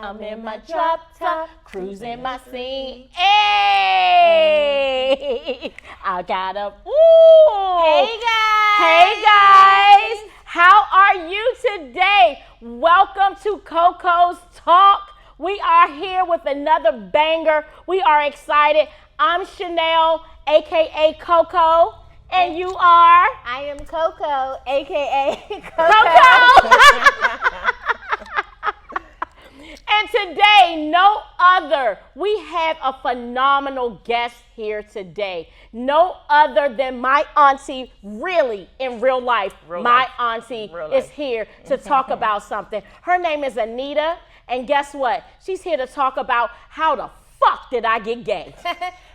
I'm in my drop top, cruising my scene. Hey, I got a Hey guys. Hey guys, how are you today? Welcome to Coco's Talk. We are here with another banger. We are excited. I'm Chanel, aka Coco, and you are? I am Coco, aka Coco. And today, no other, we have a phenomenal guest here today. No other than my auntie, really, in real life. My auntie is here to talk about something. Her name is Anita, and guess what? She's here to talk about how the fuck did I get gay?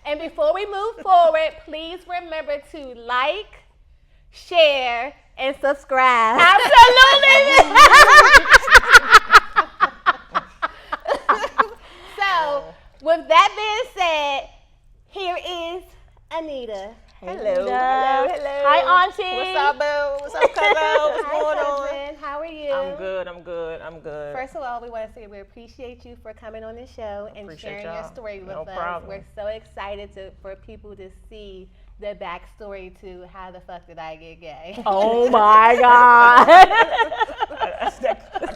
And before we move forward, please remember to like, share, and subscribe. Absolutely. So, with that being said, here is Anita. Hello. Hi, auntie. What's up, boo? What's up, Coco? What's Hi, going on? cousin. How are you? I'm good. First of all, we want to say we appreciate you for coming on the show and Appreciate sharing your y'all. story with No us. problem. We're so excited for people to see the backstory to how the fuck did I get gay. Oh my God. I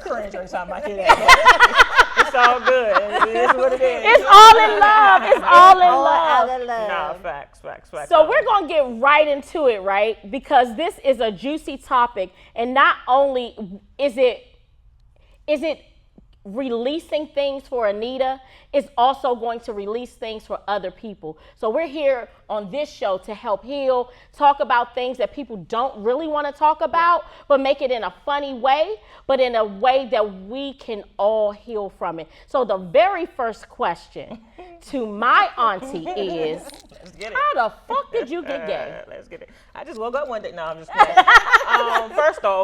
cringe every time I hear that. It's all good. It is what it is. It's all in love. It's all in love. Out of love. Nah, facts. So we're going to get right into it, right? Because this is a juicy topic. And not only is it releasing things for Anita, it's also going to release things for other people. So we're here on this show to help heal, talk about things that people don't really want to talk about, but make it in a funny way, but in a way that we can all heal from it. So the very first question to my auntie is, Let's get it. how the fuck did you get gay? Let's get it. I just woke up one day. No, I'm just kidding.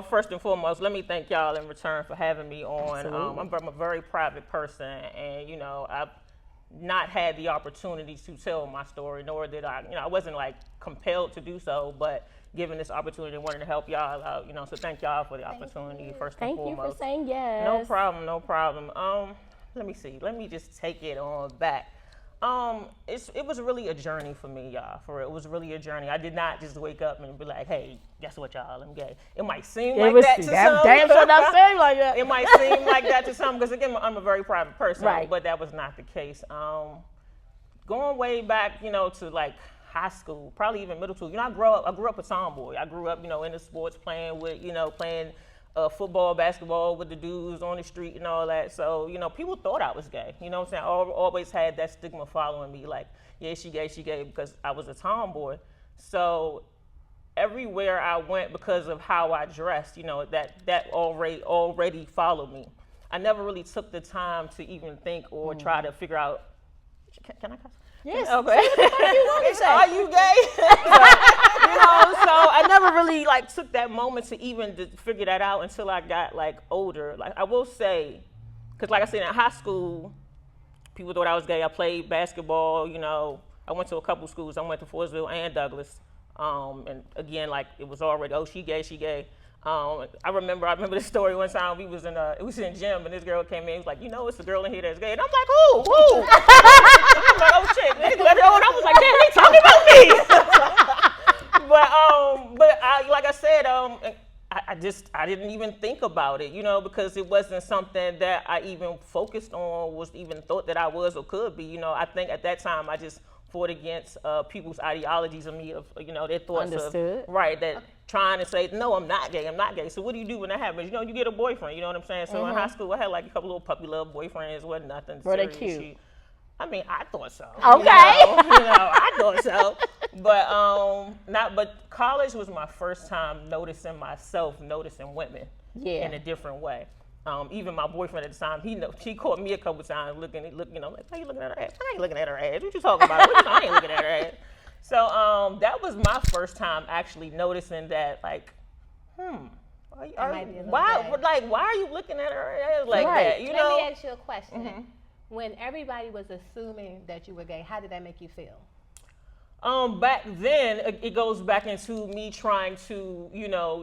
First and foremost, let me thank y'all in return for having me on. I'm a very private person, and I've not had the opportunity to tell my story, nor did I. I wasn't like compelled to do so, but given this opportunity, wanted to help y'all out. So thank y'all for the opportunity. First and Thank you foremost. for saying yes. No problem. Let me see. Let me just take it on back. It was really a journey for me, y'all. For real, it was really a journey. I did not just wake up and be like, "Hey, guess what, y'all? I'm gay." It might seem like that to some. Damn sure not saying like that. It might seem like that to some because again, I'm a very private person. Right. But that was not the case. Going way back, to like high school, probably even middle school. I grew up a tomboy. I grew up, in the sports, playing football, basketball with the dudes on the street and all that. So, people thought I was gay. You know what I'm saying? I always had that stigma following me, like, yeah, she gay, because I was a tomboy. So everywhere I went because of how I dressed, that already followed me. I never really took the time to even think or try to figure out, can I cuss? Yes. Okay. Are you gay? So I never really took that moment to even figure that out until I got older. I will say, because like I said, in high school, people thought I was gay. I played basketball. I went to a couple schools. I went to Forestville and Douglas. And again, it was already, oh, she gay. I remember this story one time. It was in gym, and this girl came in. He was like, it's a girl in here that's gay. And I'm like, who? I'm like, oh shit. And I was like, damn, they talking about me. but like I said, I didn't even think about it, because it wasn't something that I even focused on, was even thought that I was or could be. I think at that time I just fought against people's ideologies of me, of their thoughts Understood. of right, that trying to say, no, I'm not gay. So what do you do when that happens? You get a boyfriend, you know what I'm saying? So in high school, I had a couple little puppy love boyfriends, wasn't nothing Were they serious. cute? I thought so. Okay. I thought so. But college was my first time noticing women in a different way. Even my boyfriend at the time, she caught me a couple times looking, like, why you looking at her ass? I ain't looking at her ass. What you talking about? I ain't looking at her ass. So that was my first time actually noticing that, why are you looking at her ass like that? Let me ask you a question. Mm-hmm. When everybody was assuming that you were gay, how did that make you feel? Back then, it goes back into me trying to,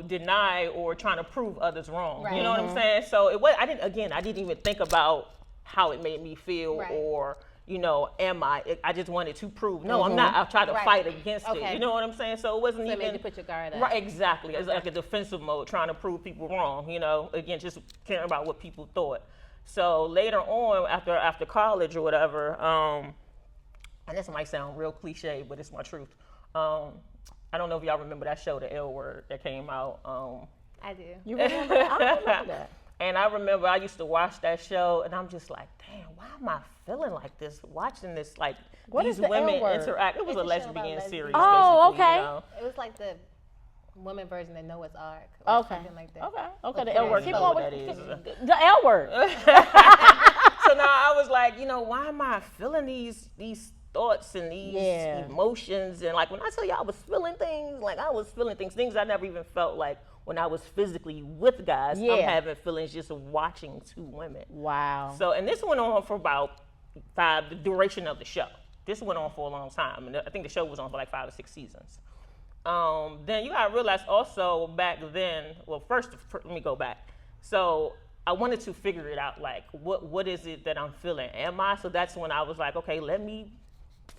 deny or trying to prove others wrong. Right. You know what I'm saying? So I didn't even think about how it made me feel Right. or, you know, I just wanted to prove, no, I'm not, I tried to Right. fight against it. Okay. You know what I'm saying? So it wasn't So it even. made you put your guard up. Right, exactly. It's like a defensive mode, trying to prove people wrong, you know, again, just caring about what people thought. So later on, after college or whatever, and this might sound real cliche, but it's my truth. I don't know if y'all remember that show, The L Word, that came out. I do. You remember? I don't remember that. And I remember I used to watch that show, and I'm just like, damn, why am I feeling like this, watching this, like, What these is The women L Word? interact. It was It's a a show about lesbian lesbians. series, Oh, basically, okay. you know? It was like the woman version of Noah's Ark. Or Okay. Something like that. Okay. The Okay. L word. I Keep know on what with that is. the L word. So now I was like, you know, why am I feeling these thoughts and these Yeah. emotions? And like when I tell you I was feeling things, like I was feeling things I never even felt like when I was physically with guys. I'm Yeah. having feelings just watching two women. Wow. So, and this went on for about the duration of the show. This went on for a long time. And I think the show was on for like 5 or 6 seasons. Then you gotta realize also back then, well, first, let me go back. So I wanted to figure it out, like, what is it that I'm feeling? Am I? So that's when I was like, okay, let me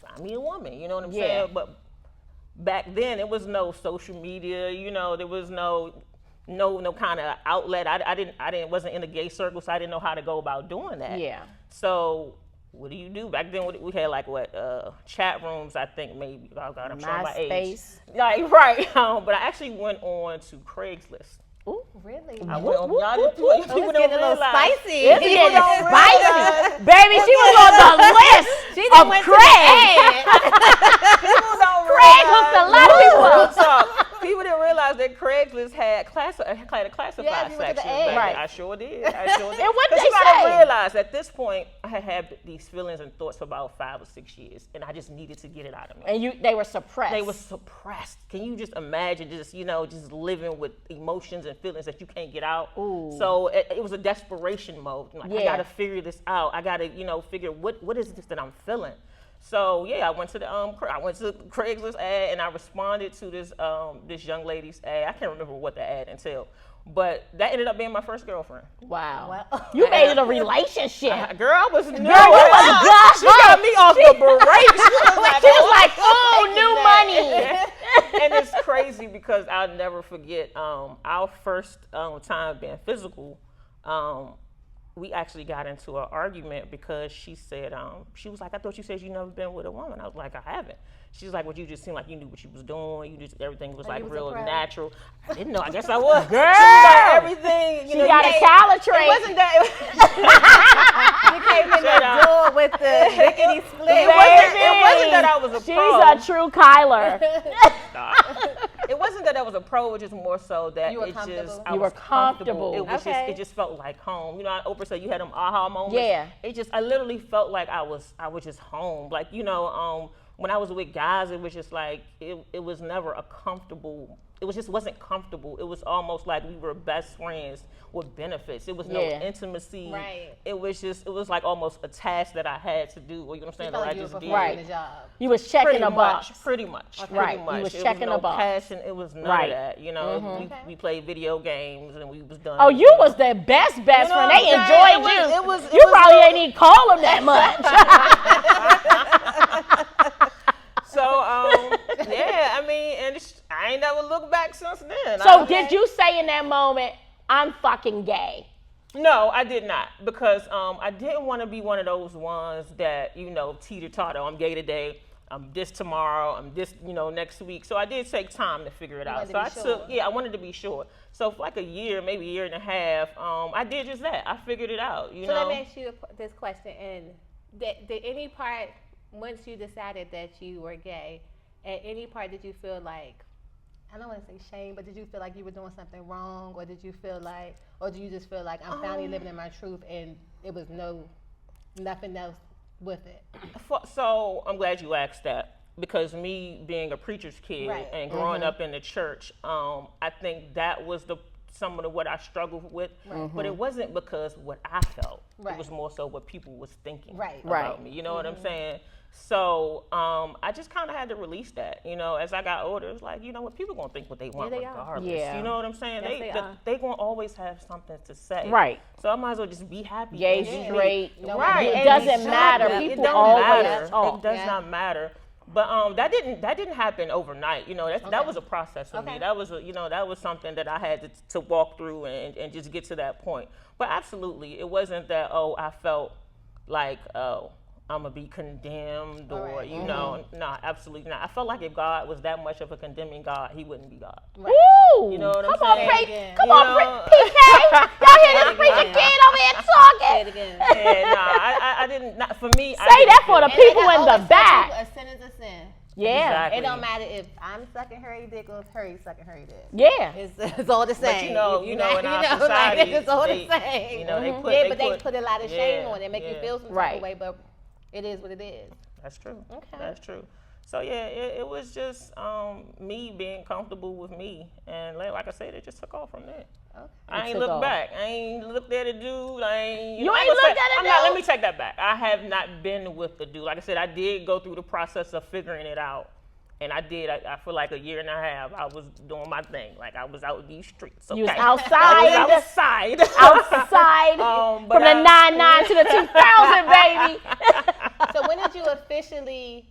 find me a woman, you know what I'm Yeah. saying? But back then, it was no social media, you know, there was no kind of outlet. I wasn't in the gay circle, so I didn't know how to go about doing that. Yeah. So what do you do? Back then, we had like chat rooms, I think maybe. Oh God, I'm showing my age. MySpace. Like, right. But I actually went on to Craigslist. Ooh. Really? I went on, y'all whoop, people whoop. Oh, people it's don't getting a little realize. spicy. It's People getting don't spicy. realize. Baby, she was on the list of went to Craig. People don't Craig hooked a lot of people Real up. talk. People didn't realize that Craigslist had a classified Yeah, you looked at section. the back ad. then. Right. I sure did. And what'd 'Cause they you gotta say? realize at this point, I had had these feelings and thoughts for about 5 or 6 years, and I just needed to get it out of me. And they were suppressed. They were suppressed. Can you just imagine just living with emotions and feelings that you can't get out? Ooh. So it was a desperation mode. Like, I Yeah. gotta figure this out. I gotta, figure what is this that I'm feeling. So yeah, I went to the Craigslist ad and I responded to this young lady's ad. I can't remember what the ad entailed, but that ended up being my first girlfriend. Wow. Well- You made it a relationship. Girl, I was new. Girl, you was good. She got me off the brakes. She was like, oh, new money. And it's crazy because I'll never forget our first time being physical. We actually got into an argument because she said, she was like, I thought you said you never been with a woman. I was like, I haven't. She's like, well, you just seemed like you knew what you was doing. Everything was like you was real a pro. natural. I didn't know. I guess I was. Girl. She was like, everything. She got a calitrate. It wasn't that. You came in Shut the up. door with the lickety split. It wasn't that I was a She's pro. a true Kyler. It wasn't that I was a pro, it was just more so that You were it comfortable? just I You was were comfortable. It was Okay. it just felt like home. You know, Oprah said you had them aha moments. Yeah. I literally felt like I was just home. Like, when I was with guys, it was just like it was never a comfortable. It wasn't comfortable. It was almost like we were best friends with benefits. It was no Yeah. intimacy. Right. It was like almost a task that I had to do. Or you know what I'm saying? You That felt I like you were just did. performing Right. the job. You was checking Pretty a box. much, pretty much. Right, Pretty much. you was It checking was a box. passion. It was none Right. of that. Okay. We played video games and we was done. Oh, you was their best You know friend. what They I'm saying? enjoyed you. It was You probably ain't even call them that much. So yeah, I mean, and I ain't never looked back since then. So did you say in that moment, I'm fucking gay? No, I did not, because I didn't want to be one of those ones that teeter-totter. I'm gay today. I'm this tomorrow. I'm this next week. So I did take time to figure it out. wanted So to be sure. I wanted to be sure. So for like a year, maybe a year and a half, I did just that. I figured it out. So let me ask you this question. And did any part, once you decided that you were gay, at any part did you feel like, I don't want to say shame, but did you feel like you were doing something wrong? Or did you feel like, or do you just feel like I'm finally living in my truth and it was nothing else with it? So I'm glad you asked that, because me being a preacher's kid Right. and growing up in the church, I think that was the some of what I struggled with, but it wasn't because what I felt. Right. It was more so what people was thinking Right. about Right. me. You know what I'm saying? So I just kind of had to release that. You know, as I got older, it's like, you know what, people gonna think what they want Yeah, they are. regardless. Yeah. You know what I'm saying? Yes, they are. They gonna always have something to say. Right. So I might as well just be happy. Gay, and be me. straight. No Right. It and doesn't exactly. matter. It People don't always matter. talk. It does Yeah. not matter. But that didn't happen overnight. You know, that Okay. was a process for me. Okay. That was that was something that I had to walk through and just get to that point. But absolutely, it wasn't that I felt like I'm gonna be condemned or Right. you know, no, absolutely not. I felt like if God was that much of a condemning God, He wouldn't be God. Woo! You know what I'm Come on, saying? pray. Again. Come You on, know? PK. Y'all hear this preacher Again. kid over here Say it talking? again. Yeah, nah, I didn't. Not for me. Say that for the people in the back. A sin is a sin. Yeah. Exactly. It don't matter if I'm sucking Harry dick or if Harry's sucking Harry dick. Yeah. It's all the same. But you know, in our like, society, it's all they, the same. You know, they put. Yeah, they but they put a lot of shame yeah, on it, make you yeah. feel some type Right. of way, but it is what it is. That's true. Okay. That's true. So yeah, it was just me being comfortable with me, and like I said, it just took off from there. Okay. I ain't took looked off. back. I ain't looked at a dude. I ain't. You know, ain't I'm gonna looked at a I'm not. Let dude? me take that back. I have not been with the dude. Like I said, I did go through the process of figuring it out, and I did. I feel like a year and a half, I was doing my thing. Like I was out in these streets. Okay? You was I outside. was outside. Outside But from the 99 to the 2000, baby. So when did you officially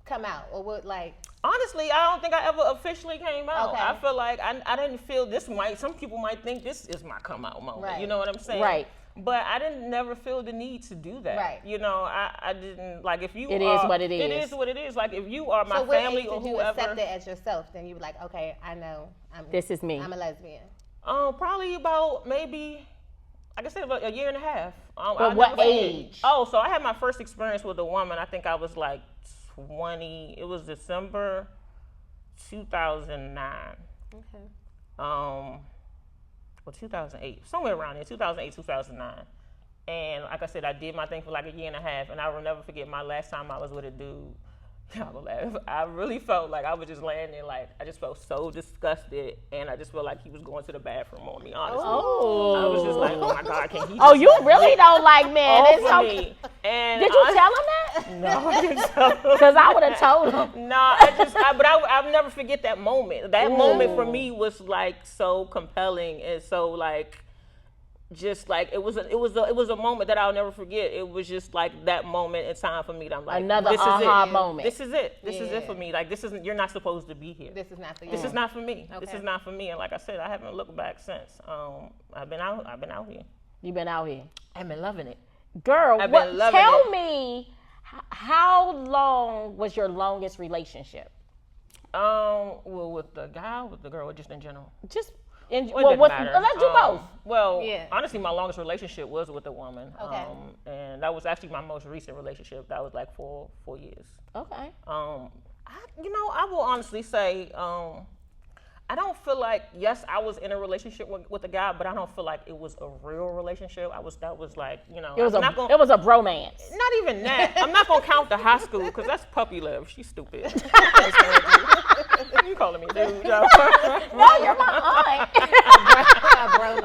come out, or what? Like, Honestly, I don't think I ever officially came out. Okay. I feel like I didn't feel this some people might think this is my come out moment. Right. You know what I'm saying? Right. But I didn't never feel the need to do that. Right. You know, I didn't like if you It are, is what it It is. is what it is. Like if you are my so what family age or did you whoever. accept it as yourself? Then you were like, okay, I know, This is me. I'm a lesbian. Probably about maybe like I said, about a year and a half. But what age? Oh, so I had my first experience with a woman. I think I was like 20. It was December 2009. Okay. Well, 2008, somewhere around there, 2008, 2009. And like I said, I did my thing for like a year and a half, and I will never forget my last time I was with a dude. Y'all gonna laugh. I really felt like I was just laying there, like I just felt so disgusted, and I just felt like he was going to the bathroom on me. Honestly, Oh. I was just like, oh my God, can he? Oh, just you really don't like men. off It's of okay. me? And Did you tell him that? No, I didn't tell him. Because I would have told him. No, I'll never forget that moment. That moment for me was like so compelling and so like, just like it was a moment that I'll never forget. It was just like that moment in time for me that I'm like, Another this aha is it. moment. This is it. This is it Yeah. for me. Like you're not supposed to be here. This is not for you. This is not for me. This Okay. is not for me. And like I said, I haven't looked back since. I've been out here. You've been out here. I've been loving it. Girl, I've been loving tell it. me, how long was your longest relationship? Well, with the guy, with the girl, or just in general. Just, Well, it didn't matter. let's do both. Well, Yeah. honestly, my longest relationship was with a woman. Okay. And that was actually my most recent relationship. That was like 4 years. Okay. I will honestly say, I don't feel like, yes, I was in a relationship with a guy, but I don't feel like it was a real relationship. That was like, It was I'm a not gonna, it was a bromance. not even that. I'm not gonna count the high school because that's puppy love. She's stupid. You calling me dude? No, you're my aunt.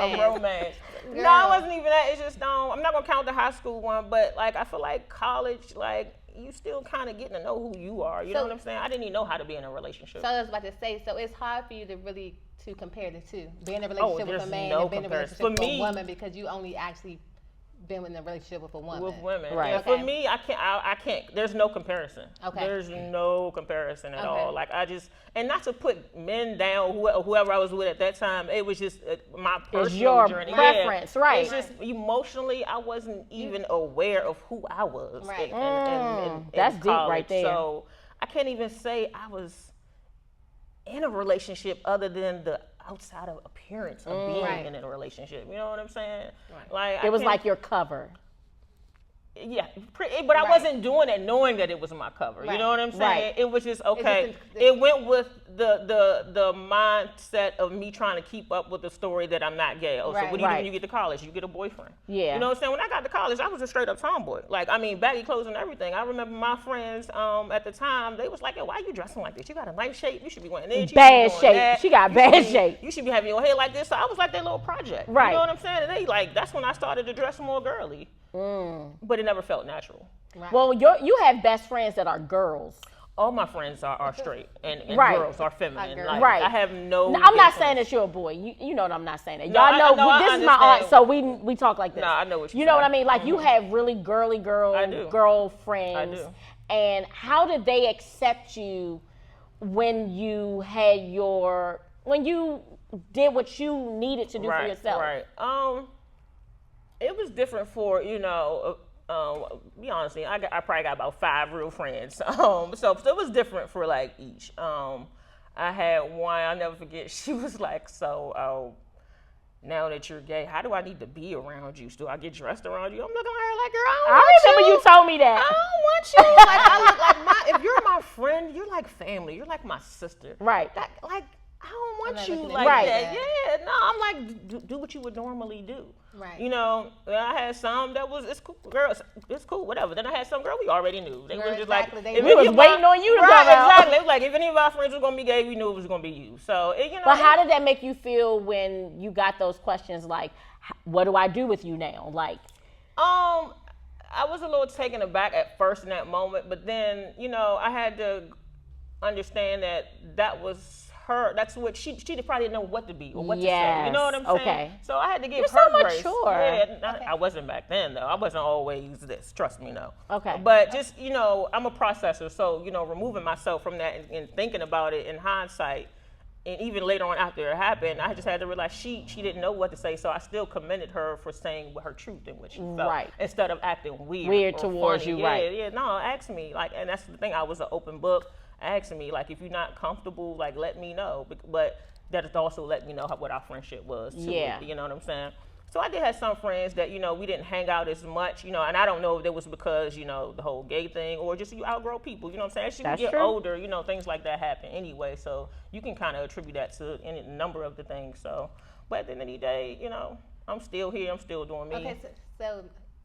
A romance. No, it wasn't even that. It's just I'm not gonna count the high school one, but like I feel like college, like you still kind of getting to know who you are. You know So- what I'm saying? I didn't even know how to be in a relationship. So I was about to say, so it's hard for you to really to compare the two, be in a relationship with a there's man no and be in a comparison. relationship For with me- a woman because you only actually been in a relationship with a woman. With women, Right. Yeah, Okay. for me, I can't. There's no comparison. Okay. There's no comparison at Okay. all. Like and not to put men down, whoever I was with at that time. It was just my personal your journey. preference, right. It's just emotionally, I wasn't even aware of who I was. Right. in That's deep college. right there. So I can't even say I was in a relationship other than the outside of appearance of being Right. in a relationship. You know what I'm saying? Right. Like It was I can't- like your cover. Yeah, but I wasn't doing it knowing that it was my cover. You know what I'm saying? Right. It was just okay. It went with the mindset of me trying to keep up with the story that I'm not gay. Oh, so what do you do when you get to college? You get a boyfriend. Yeah. You know what I'm saying? When I got to college, I was a straight up tomboy. Like, I mean, baggy clothes and everything. I remember my friends at the time, they was like, "Hey, why are you dressing like this? You got a nice shape. You should be wearing this. Bad shape. She got bad shape. You should be having your hair like this." So I was like that little project. Right. You know what I'm saying? And they like, that's when I started to dress more girly. But it never felt natural. Right. Well, you have best friends that are girls. All my friends are straight and Right. girls are feminine. girls. Like, Right. I have no. Now, I'm not difference. saying that you're a boy. You know what I'm not saying that. No, Y'all know, I this is my aunt, understand. so we talk like this. No, I know what you're You know what I saying. mean? Like you have really girly I do. girlfriends. I do. And how did they accept you when you did what you needed to do for yourself? Right. It was different for be honest, I probably got about 5 real friends. So it was different for like each. I had one, I'll never forget. She was like, "So, now that you're gay, how do I need to be around you? Do I get dressed around you?" I'm looking at her like, "Girl, I don't I want remember you told me I that. don't want you. Like, I look like if you're my friend, you're like family. You're like my sister. Right. Like, I don't want not you looking at like you Right. that. Yeah, no, I'm like, do what you would normally do. Right. You know, I had some that was, it's cool, girls, it's cool, whatever. Then I had some girl we already knew. They Right, were just exactly. like, They if knew. We any was of my- waiting on you to right, come out. Exactly. It was like, if any of our friends was gonna be gay, we knew it was gonna be you. So, But how did that make you feel when you got those questions like, what do I do with you now? Like, I was a little taken aback at first in that moment, but then, I had to understand that was her. That's what she probably didn't know what to be or what to say. You know what I'm saying? Okay. So I had to give You're her so grace. mature. Yeah, I wasn't back then though. I wasn't always this. Trust me, no. Okay. But just I'm a processor, so removing myself from that and thinking about it in hindsight. And even later on after it happened, I just had to realize she didn't know what to say, so I still commended her for saying her truth and what she felt, Right. instead of acting weird or towards funny. you, yeah, right. Yeah, no, ask me, and that's the thing. I was an open book. Ask me, if you're not comfortable, let me know. But that is also let me know what our friendship was too. Yeah. You know what I'm saying? So I did have some friends that, we didn't hang out as much, and I don't know if it was because, the whole gay thing or just you outgrow people, you know what I'm saying? As you That's get true. older, things like that happen anyway. So you can kind of attribute that to any number of the things. So, but at the end of the day, I'm still here. I'm still doing me. Okay, so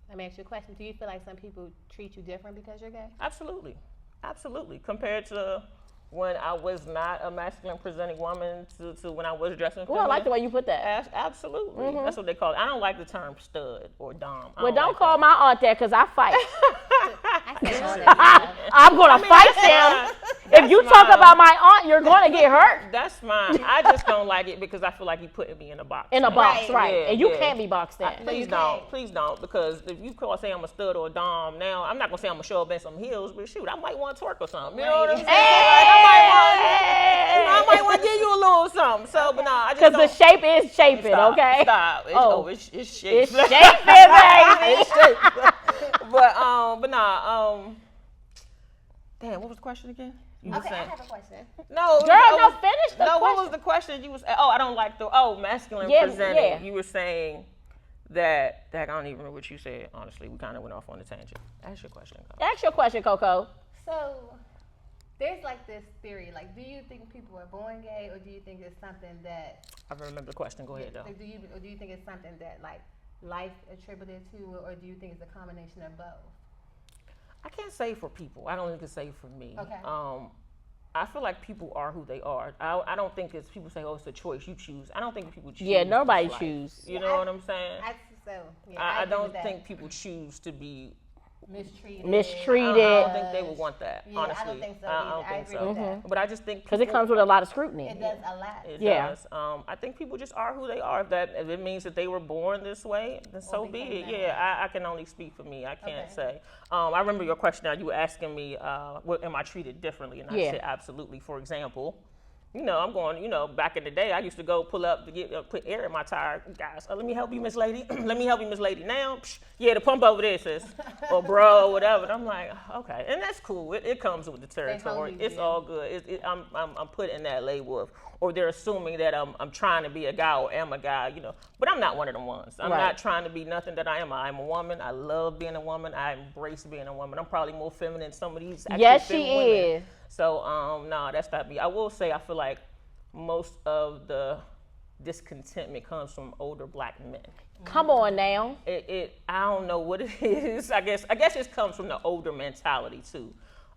let me ask you a question. Do you feel like some people treat you different because you're gay? Absolutely. Absolutely. Compared to when I was not a masculine presenting woman to when I was dressing feminine. well, I like the way you put that. Absolutely. That's what they call it. I don't like the term stud or dom. Well, don't call my aunt that because I fight. I say all that. I'm going to fight them. If you talk about my aunt, you're going to get hurt. That's fine. I just don't like it because I feel like you putting me in a box. In a box, Right. right. Yeah, and you yeah. can't be boxed in. Please you don't. can't. Please don't. Because if you say I'm a stud or a dom now, I'm not going to say I'm going to show up in some heels, but shoot, I might want to twerk or something. You know what I'm saying? I might want to give you a little something. So, but nah, I just Because the don't. shape is shaping, Stop, okay? Stop. It's shaped. It's shaping, baby. It's shaped. But nah. Damn, what was the question again? You were Okay, I saying. have a question. No, Girl, no, finish the No, what question. was the question? You was I don't like the masculine Yeah, presenting. yeah. You were saying that I don't even remember what you said. Honestly, we kind of went off on a tangent. Ask your question. Kyle. Ask your question, Coco. So there's this theory, do you think people are born gay, or do you think it's something that I remember the question. Go ahead, though. do you think it's something that life attributed to, or do you think it's a combination of both? I can't say for people. I don't think it's say for me. Okay. I feel like people are who they are. I don't think it's people say, oh, it's a choice, you choose. I don't think people choose. Yeah, nobody this life. choose. You know what I'm saying? I I agree don't with that. think people choose to be. Mistreated. I don't think they would want that. Yeah, honestly, I don't think so I either. don't I think agree so. with that. But I just think Because it people- comes with a lot of scrutiny. It does a lot. It Yeah. does. I think people just are who they are. If it means that they were born this way, then so be became it. that Yeah, I can only speak for me. I can't Okay. say. I remember your question now. You were asking me, what am I treated differently? And I Yeah. said absolutely. For example, I'm going, back in the day, I used to go pull up to put air in my tire. Guys, let me help you, Miss Lady. Let me help you, Miss Lady. Now, yeah, the pump over there, sis. Or bro, or whatever. And I'm like, okay. And that's cool. It comes with the territory. you, It's yeah. all good. I'm put in that label of, or they're assuming that I'm trying to be a guy or am a guy, you know. But I'm not one of them ones. I'm Right. not trying to be nothing that I am. I'm a woman. I love being a woman. I embrace being a woman. I'm probably more feminine than some of these actually Yes, feminine she women. is. So, no, that's not me. I will say I feel like most of the discontentment comes from older black men. Come on now. I don't know what it is. I guess it comes from the older mentality too.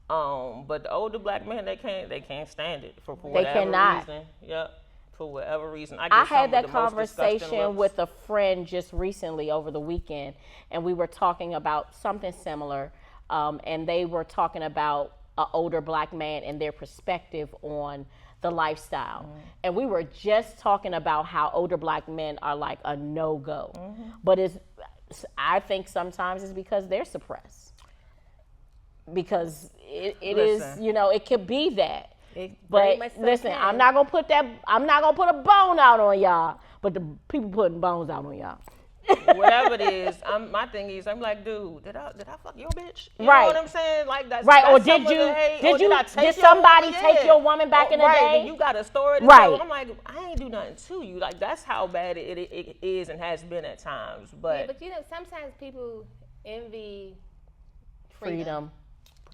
But the older black men, they can't stand it for whatever cannot. reason. Yep. For whatever reason. I had that conversation with a friend just recently over the weekend, and we were talking about something similar, and they were talking about an older black man and their perspective on the lifestyle. And we were just talking about how older black men are like a no-go. But I think sometimes it's because they're suppressed. Because it is, Listen. you know, it could be that. It very But much so listen, can. I'm not gonna put a bone out on y'all, but the people putting bones out on y'all. Whatever it is, my thing is, I'm like, dude, did I fuck your bitch? You Right. know what I'm saying? Like that's Right, or that's some did of you the hate, did or you I take did your somebody woman? take Yeah. your woman back in the right, day? and you got a story to Right. tell. I'm like, I ain't do nothing to you. Like that's how bad it is and has been at times. Yeah, But but you know, sometimes people envy Freedom.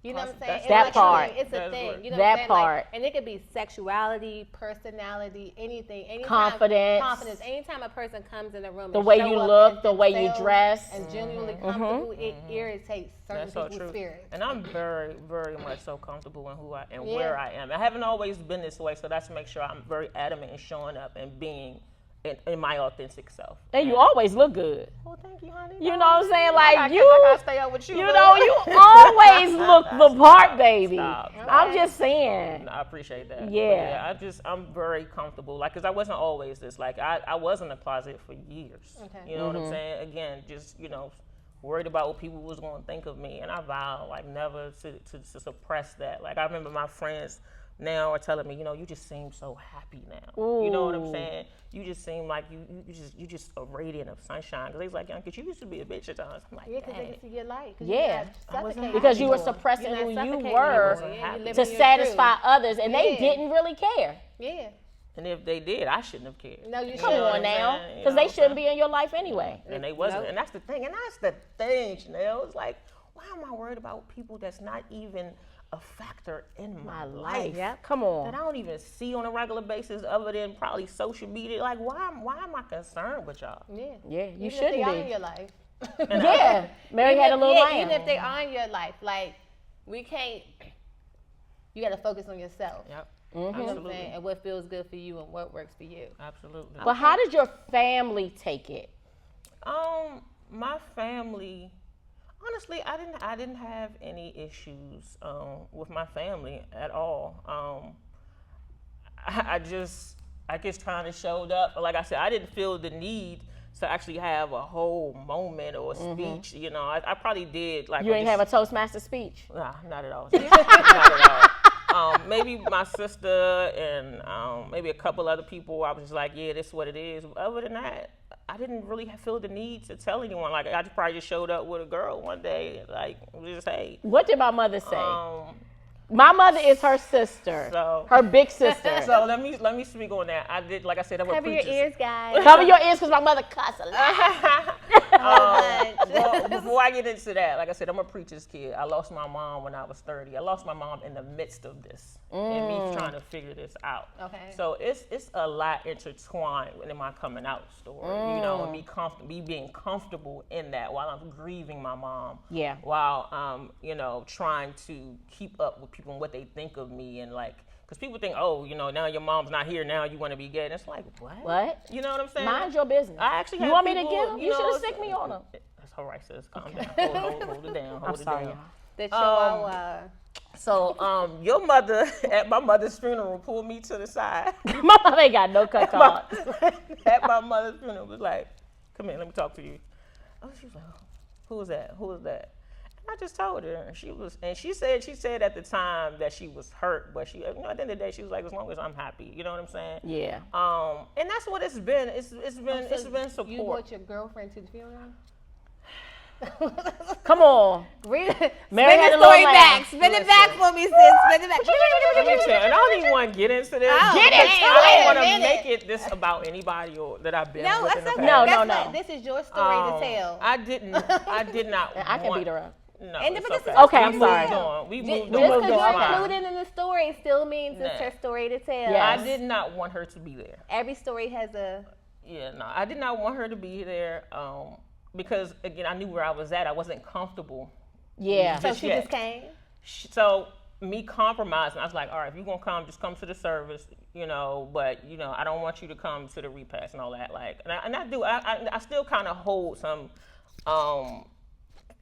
You know what I'm saying? That's And that like, part. It's a That's thing. right. You know That what I'm saying? part. Like, and it could be sexuality, personality, anything. Anytime, Confidence. Confidence. Anytime a person comes in a room, The and way show you up look, as the way you themselves dress. and genuinely comfortable, it irritates certain that's so people's true. spirits. And I'm very, very much so comfortable in who I am, Yeah. where I am. I haven't always been this way, so that's to make sure I'm very adamant in showing up and being in my authentic self. And you always look good. Well, thank you, honey. You know what I'm saying? I Like gotta stay out with you. you boo. know, you always look the part, baby. Stop. I'm just saying. I appreciate that. But Yeah. I'm very comfortable. Like, cause I wasn't always this. Like, I was in the closet for years. Okay. You know what I'm saying? Again, just, you know, worried about what people was going to think of me. And I vowed, like, never to suppress that. Like, I remember my friends now are telling me, you know, you just seem so happy now. You know what I'm Ooh. saying? You just seem like you just a radiant of sunshine. Cause they was like, young kid, you used to be a bitch at times. I'm like, Yeah, because they dang. can see your light. 'cause Yeah. you're not I wasn't suffocating Because you were anymore. suppressing You're who not you suffocating were anymore. Yeah, happy. you're to living your satisfy truth. others, and they Yeah. didn't really care. Yeah. And if they did, I shouldn't have cared. No, you You Come know shouldn't. what on I'm now, saying? You because know they what I'm shouldn't saying? be in your life anyway. And they wasn't. Nope. And that's the thing. And that's the thing, Chanel. It's like, why am I worried about people that's not even a factor in my life? Yeah, come That on. I don't even see on a regular basis other than probably social media. Like, why am I concerned with y'all? Yeah. Yeah, you Even if shouldn't they are in be. your life. Yeah, Mary Even had a if- little yeah, lamb. Even if they are in your life, like, we can't, you got to focus on yourself. Yep. You know what I'm Absolutely. saying? And what feels good for you and what works for you. Absolutely. But how did your family take it? My family, honestly, I didn't have any issues with my family at all. I just kind of showed up. Like I said, I didn't feel the need to actually have a whole moment or a speech. You know, I probably did. Like You ain't have a Toastmaster speech. Nah, not at all. Not at all. Maybe my sister and maybe a couple other people, I was just like, yeah, this is what it is. Other than that, I didn't really feel the need to tell anyone. Like, I just probably just showed up with a girl one day, like, just, hey. What did my mother say? My My mother is her sister, So- her big sister. So let me speak on that. I did, like I said, I'm a Cover your preacher. ears, guys. Cover your ears because my mother cuss a lot. Well, before I get into that, like I said, I'm a preacher's kid. I lost my mom when I was 30. I lost my mom in the midst of this and me trying to figure this out. Okay. So it's a lot intertwined in my coming out story, you know, and me being comfortable in that while I'm grieving my mom. Yeah. While you know, trying to keep up with people and what they think of me and like. Because people think, oh, you know, now your mom's not here, now you want to be gay. And it's like, what? What? You know what I'm saying? Mind your business. I actually You had want me to people, get 'em? You know, should have sick me on them. That's all right, sis. Calm down. Hold it down. Hold I'm it sorry, down. y'all. The Chihuahua. So, your mother at my mother's funeral pulled me to the side. My mother ain't got no cut cards. At my mother's funeral, was like, "Come here, let me talk to you." Oh, she was like, "Who was that? Who was that?" And I just told her, and she said at the time that she was hurt, but she, you know, at the end of the day, she was like, "As long as I'm happy," you know what I'm saying? Yeah. And that's what it's been. It's been support. You brought your girlfriend to the funeral? Come on. Read it. Mary Spin had the a little story lamb. back. Spin it back for me, sis. Spin it back. Let me tell you, and I don't even want to get into this. Oh, Get dang, into I it. don't want wait a to minute. make it this about anybody or that I've been No, with that's in the okay. past. No, That's no, not- no. This is your story to tell. I did not. I can want- beat her up. No, And it's but this is okay. Okay, We I'm moved sorry. on. We moved Just on. because moved you're on. Fine. included in the story still means it's Nah. her story to tell. Yes. I did not want her to be there. Every story has a. Yeah, no, I did not want her to be there because, again, I knew where I was at. I wasn't comfortable. Yeah. So Just she yet. just came. So me compromising, I was like, all right, if you're going to come, just come to the service, but, I don't want you to come to the repast and all that. Like, and I still kind of hold some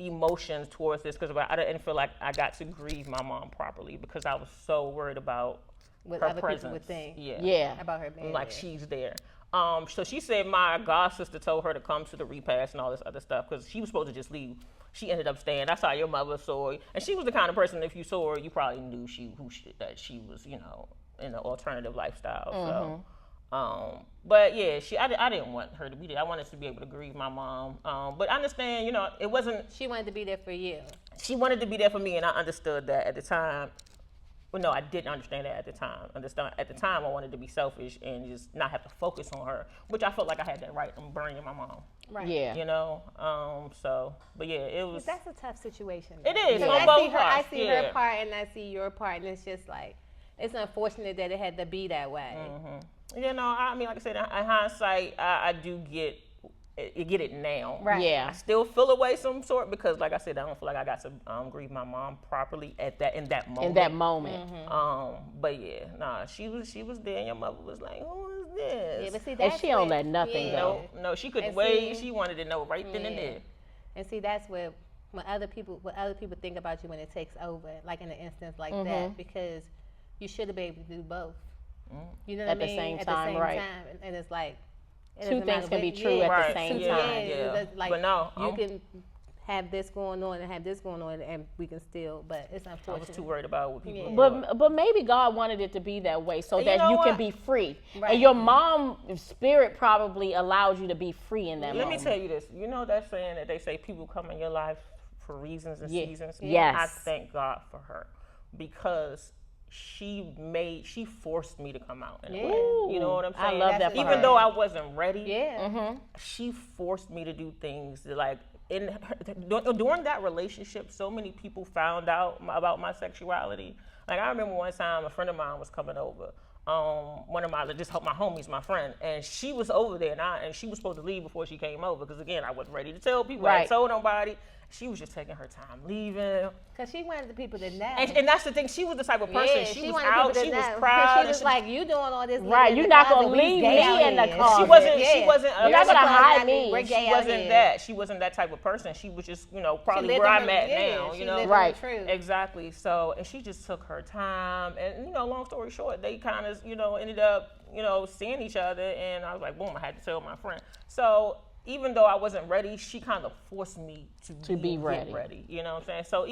emotions towards this because I didn't feel like I got to grieve my mom properly because I was so worried about What her other presence. people would think. Yeah. About her being Like there. she's there. So she said my god sister told her to come to the repast and all this other stuff because she was supposed to just leave. She ended up staying. That's how your mother saw her. And she was the kind of person, if you saw her, you probably knew that she was, in an alternative lifestyle. So, but yeah, I didn't want her to be there. I wanted to be able to grieve my mom. But I understand, it wasn't. She wanted to be there for you. She wanted to be there for me, and I understood that at the time. Well, no, I didn't understand that at the time. At the time, I wanted to be selfish and just not have to focus on her, which I felt like I had that right. I'm burying my mom. Right. Yeah. But yeah, it was. That's a tough situation. It is, Because on I both see her. parts, I see yeah. her part, and I see your part, and it's just like, it's unfortunate that it had to be that way. I mean, like I said, in hindsight, I do get it now. Right. Yeah. I still feel away some sort because, like I said, I don't feel like I got to grieve my mom properly in that moment. In that moment. But yeah, she was there, and your mother was like, "Who is this?" Yeah, but see, And that's she don't where- let nothing yeah. go. No, she couldn't And wait. see- She wanted to know right then and Yeah. there. And see, that's where what other people think about you when it takes over, like in an instance like that, because you should have been able to do both. You know what At I the mean? same At time, the same right. time, and it's like it Two doesn't things matter can be what- true at the Right. same Yeah. time. it's like But no, you can have this going on and have this going on, and we can still. But it's I was unfortunate. too worried about what people. Yeah. thought. But maybe God wanted it to be that way so You that know you can what? be free. Right. And your mom spirit probably allowed you to be free in that Let moment. me tell you this. You know that saying that they say people come in your life for reasons and Yeah. seasons? Yes. I thank God for her because she forced me to come out. In a way. Yeah. You know what I'm I saying? love That's that for Even her. though I wasn't ready, Yeah. she forced me to do things that, like, during that relationship, so many people found out about my sexuality. Like, I remember one time a friend of mine was coming over. One of my homies, my friend, and she was over there, and she was supposed to leave before she came over because, again, I wasn't ready to tell people. I Right. hadn't told nobody. She was just taking her time leaving. Because she wanted the people to know. And that's the thing. She was the type of person. Yeah, she was wanted out. people to She was know. proud. She and was like, you doing all this. Right, in you're the not closet, gonna we leave gay me out in the here." closet. She wasn't. Yeah. She wasn't. You're not gonna hide me. We're gay She out wasn't here. that. She wasn't that type of person. She was just, probably lived where in I'm her- at yeah, now. she You know, lived in Right. her truth. Exactly. So, and she just took her time, and long story short, they kind of, ended up, seeing each other, and I was like, boom, I had to tell my friend. So, even though I wasn't ready, she kind of forced me to be get ready. ready. You know what I'm saying? So,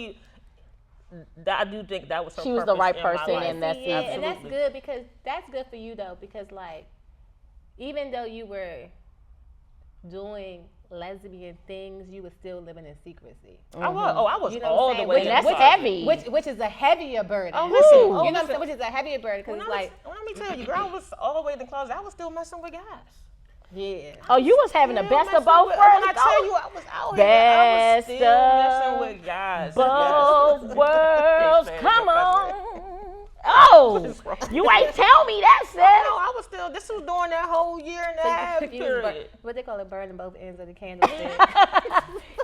I do think that was her. She was the purpose right in my person life. in that Yeah, season. and that's Absolutely. good because that's good for you though, because like, even though you were doing lesbian things, you were still living in secrecy. I was You know what all I'm the saying? way. Which- in the that's closet. heavy. Which is a heavier burden. Oh, listen. Ooh. You know what I'm listen. saying? Which is a heavier burden because When it's I like, was, let me tell you, girl, I was all the way in the closet. I was still messing with guys. yeah. Oh, you was having the Still best of messing both with- worlds. When I tell you, I was out here. I was Best still messing of with guys. both Yes. worlds. Thanks, man. Come Your on. Oh, is wrong? you ain't tell me that, sis. No, I was still. This was during that whole year and a half You was period. what they call it, burning both ends of the candlestick.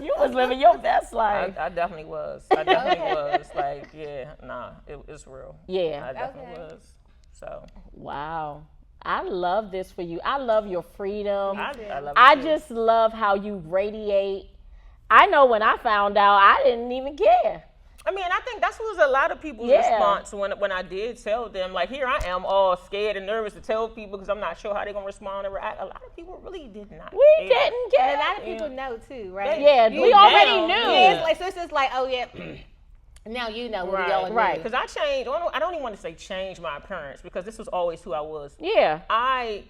You was living your best life. I definitely was. I definitely was. Like, yeah, nah, it's real. Yeah. I definitely Okay. was. So Wow. I love this for you. I love your freedom. I love it I too. just love how you radiate. I know when I found out, I didn't even care. I mean, I think that was a lot of people's Yeah. response when I did tell them, like, here I am all scared and nervous to tell people because I'm not sure how they're going to respond and react. A lot of people really did not We care. didn't And a care. lot of people know too, right? Yeah, You we already down. knew. Yeah, it's like, so it's just like, oh yeah, now you know what we all Right, knew. Right. Because I changed. I don't even want to say change my appearance because this was always who I was. Yeah. I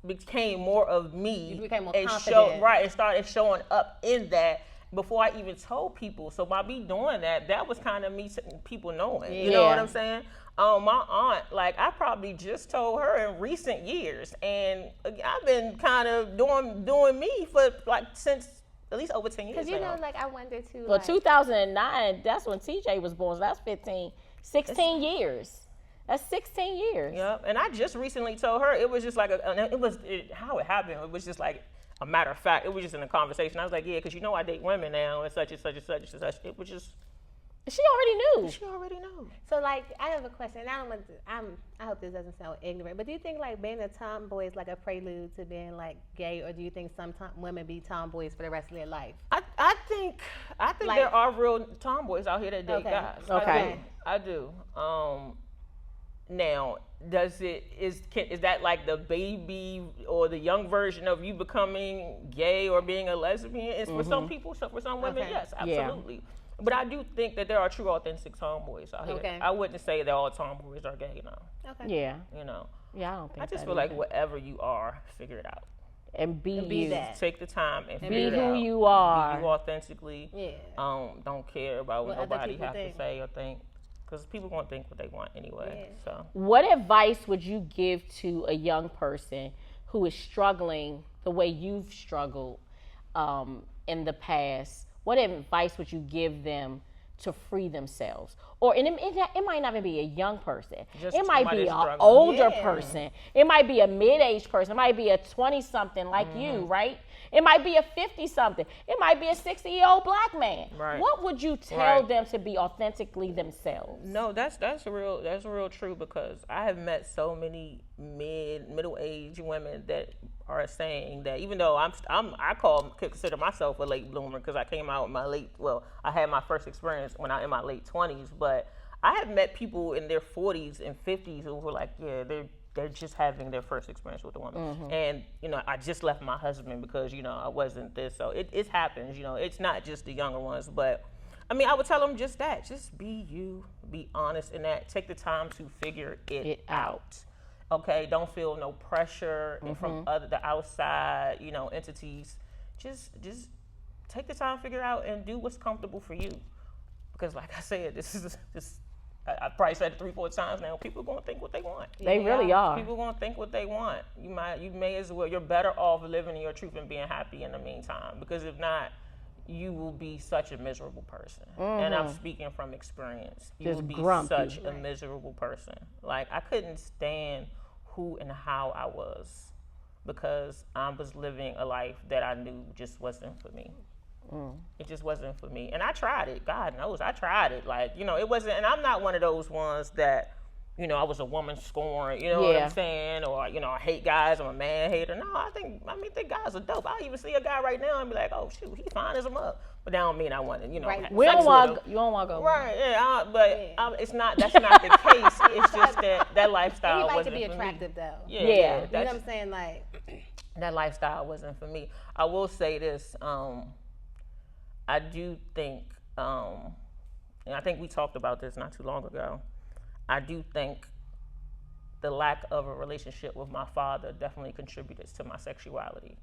became more of me. You became more and confident. and started showing up in that before I even told people. So by me doing that, that was kind of me people knowing. You know what Yeah. I'm saying? My aunt, like I probably just told her in recent years, and I've been kind of doing me for like since at least over 10 years. Because you now. know, like I wonder too. Well, like, 2009, that's when TJ was born. So that's 16 years. That's 16 years. Yep. And I just recently told her it was just like how it happened. It was just like a matter of fact. It was just in a conversation. I was like, yeah, because I date women now and such and such and such and such. It was just She already knew. she already knew. So like, I have a question. And I don't want to, I hope this doesn't sound ignorant, but do you think like being a tomboy is like a prelude to being like gay, or do you think some women be tomboys for the rest of their life? I think Like- there are real tomboys out here that date Okay. guys. Okay. I do. Now, is that like the baby or the young version of you becoming gay or being a lesbian? It's for some people, so for some women, Okay. yes, Yeah. absolutely. But I do think that there are true, authentic tomboys out here. Okay. I wouldn't say that all tomboys are gay, no. Okay. Yeah. You know, Yeah, I don't think I just that feel like either. whatever you are, figure it out. And be be you. that. Take the time and Be figure it who out. you are. Be you authentically. Yeah. Don't care about what What other nobody people have think. to say or think, because people gonna think what they want anyway. Yeah. So What advice would you give to a young person who is struggling the way you've struggled in the past? What advice would you give them to free themselves? Or and it might not even be a young person. Just It might somebody be an struggling. older Yeah. person. It might be a mid-aged person. It might be a 20-something like you, right? It might be a 50-something. It might be a 60-year-old black man. Right. What would you tell Right. them to be authentically themselves? no, that's real true, because I have met so many middle-aged women that are saying that even though consider myself a late bloomer, because I came out in I had my first experience when I in my late 20s, but I have met people in their 40s and 50s who were like, yeah, they're just having their first experience with a woman. And, I just left my husband because, I wasn't this. So it happens, it's not just the younger ones. But, I would tell them just that. Just be you. Be honest in that. Take the time to figure it out. Okay? Don't feel no pressure from the outside, entities. Just take the time to figure out and do what's comfortable for you. Because like I said, I probably said it 3-4 times now. People are gonna think what they want. They really are. People are gonna think what they want. You may as well. You're better off living in your truth and being happy in the meantime. Because if not, you will be such a miserable person. And I'm speaking from experience. You Just will be grumpy. such a miserable person. Like I couldn't stand who and how I was, because I was living a life that I knew just wasn't for me. It just wasn't for me. And I tried it. God knows I tried it. Like, it wasn't, and I'm not one of those ones that, I was a woman scorned, you know what Yeah. I'm saying? Or, I hate guys, I'm a man hater. No, I think guys are dope. I even see a guy right now and be like, oh, shoot, he fine as a mug. But that don't mean I want to, Right. have We sex don't with want him. you don't want to go. Right, yeah, but Yeah. that's not the case. It's just that lifestyle You like to wasn't be for attractive me. though. Yeah, Yeah. You know what that's- I'm saying? Like, that lifestyle wasn't for me. I will say this. I do think, and I think we talked about this not too long ago. I do think the lack of a relationship with my father definitely contributed to my sexuality.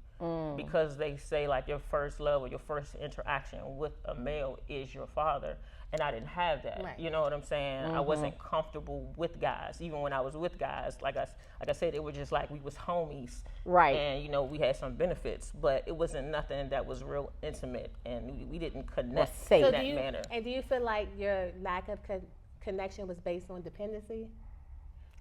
Because they say like your first love or your first interaction with a male is your father. And I didn't have that. Right. You know what I'm saying? I wasn't comfortable with guys. Even when I was with guys, like I said, it was just like we was homies. Right. And, we had some benefits, but it wasn't nothing that was real intimate, and we didn't connect safe. in So that do you manner. and do you feel like your lack of connection was based on dependency?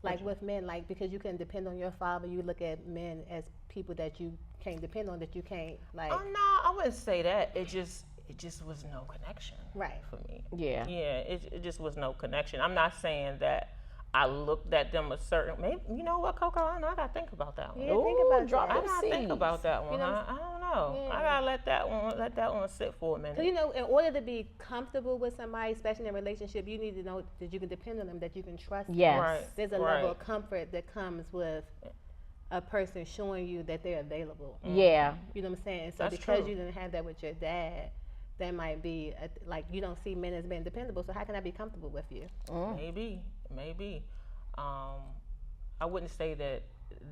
Like with men, like because you couldn't depend on your father, you look at men as people that you can't depend on, that you can't like. Oh no, I wouldn't say that. It just was no connection. Right. For me. Yeah. Yeah, it just was no connection. I'm not saying that I looked at them a certain. Maybe you know what, Coco? I don't know. I gotta think about that one. Yeah, think about drop that. I gotta think seeds. about that one. You know, I don't know. yeah. I gotta let that one sit for a minute. Because in order to be comfortable with somebody, especially in a relationship, you need to know that you can depend on them, that you can trust them. Yes. Right. There's a right. level of comfort that comes with a person showing you that they're available. Yeah. You know what I'm saying? So That's because true. you didn't have that with your dad, that might be like you don't see men as being dependable. So how can I be comfortable with you? Maybe. I wouldn't say that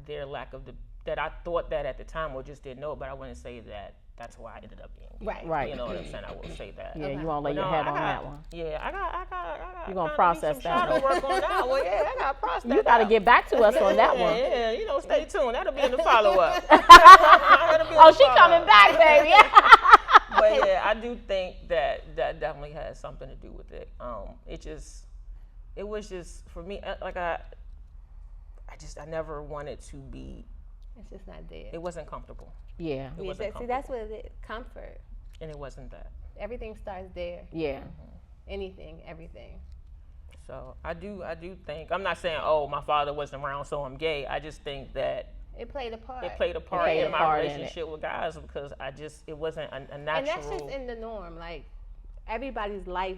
their lack of that I thought that at the time or just didn't know, but I wouldn't say that that's why I ended up being gay. Right. Right. You know what I'm saying? I will say that. Yeah, you won't lay your head on that one. Yeah, I got. You gonna kinda process need that some one. shadow work on that one. Yeah, I got to process that. You got to out. get back to us on that one. Yeah, you know, stay tuned. That'll be in the follow-up. Oh, she coming back, baby. But yeah, I do think that definitely has something to do with it. It was just for me. Like I never wanted to be. It's just not there. It wasn't comfortable, Yeah. It wasn't See, that's what it is. Comfort. and it wasn't that. Everything starts there. Yeah. Anything, everything. So I do think. I'm not saying, oh, my father wasn't around, so I'm gay. I just think that It played a part. it played a part played a in my part in it. relationship with guys because it wasn't a and natural. that's just in the norm. Like, everybody's life